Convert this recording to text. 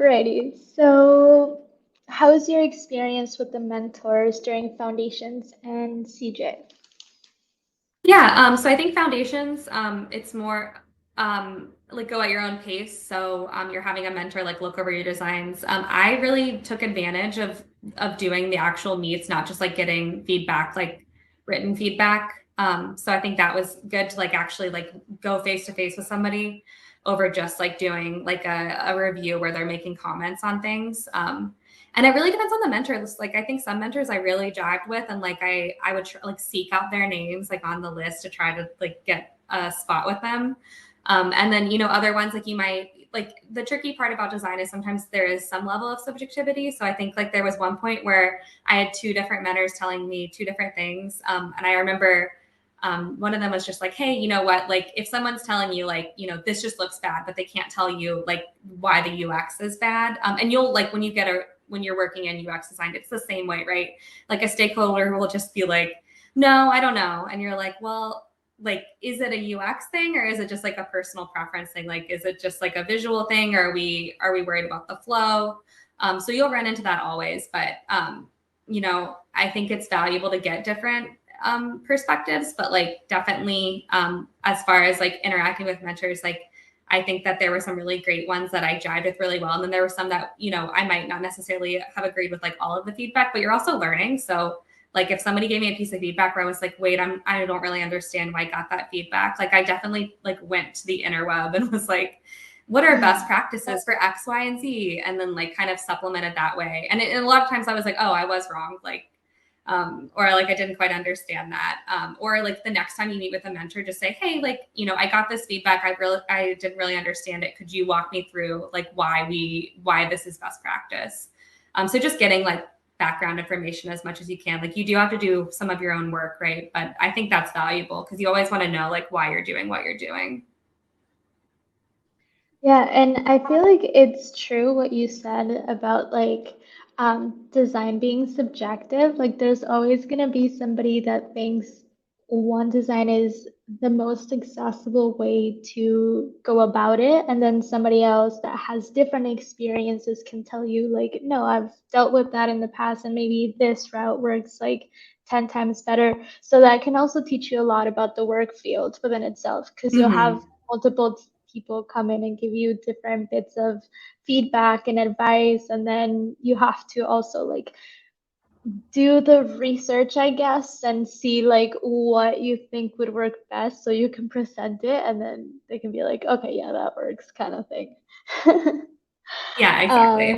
Alrighty. So, how's your experience with the mentors during Foundations and CJ? Yeah, so I think foundations, it's more like go at your own pace. So you're having a mentor like look over your designs. I really took advantage of doing the actual meets, not just like getting feedback, like written feedback. So I think that was good to like actually like go face to face with somebody over just like doing like a review where they're making comments on things. And it really depends on the mentors. Like I think some mentors I really jived with, and like I would like seek out their names like on the list to try to like get a spot with them. And then other ones like you might like the tricky part about design is sometimes there is some level of subjectivity. So I think like there was one point where I had two different mentors telling me two different things, and I remember one of them was just like, hey, you know what, like if someone's telling you like this just looks bad but they can't tell you like why the UX is bad, and you'll like when you're working in UX design, it's the same way, right? Like a stakeholder will just be like, no, I don't know. And you're like, well, like, is it a UX thing or is it just like a personal preference thing? Like, is it just like a visual thing? Or are we worried about the flow? So you'll run into that always, but I think it's valuable to get different perspectives, but like definitely as far as like interacting with mentors, like I think that there were some really great ones that I jived with really well. And then there were some that, I might not necessarily have agreed with like all of the feedback, but you're also learning. So like if somebody gave me a piece of feedback where I was like, wait, I don't really understand why I got that feedback. Like I definitely like went to the interweb and was like, what are best practices for X, Y, and Z? And then like kind of supplemented that way. And a lot of times I was like, oh, I was wrong. Like, or like I didn't quite understand that. Or like the next time you meet with a mentor, just say, hey, like, I got this feedback. I didn't really understand it. Could you walk me through like why this is best practice? So just getting like background information as much as you can. Like you do have to do some of your own work, right? But I think that's valuable because you always want to know like why you're doing what you're doing. Yeah, and I feel like it's true what you said about like design being subjective. Like there's always gonna be somebody that thinks one design is the most accessible way to go about it, and then somebody else that has different experiences can tell you like, no, I've dealt with that in the past, and maybe this route works like 10 times better. So that can also teach you a lot about the work field within itself, because you'll have Mm-hmm. multiple people come in and give you different bits of feedback and advice, and then you have to also like do the research, I guess, and see like what you think would work best so you can present it, and then they can be like, okay, yeah, that works, kind of thing. Yeah, um exactly.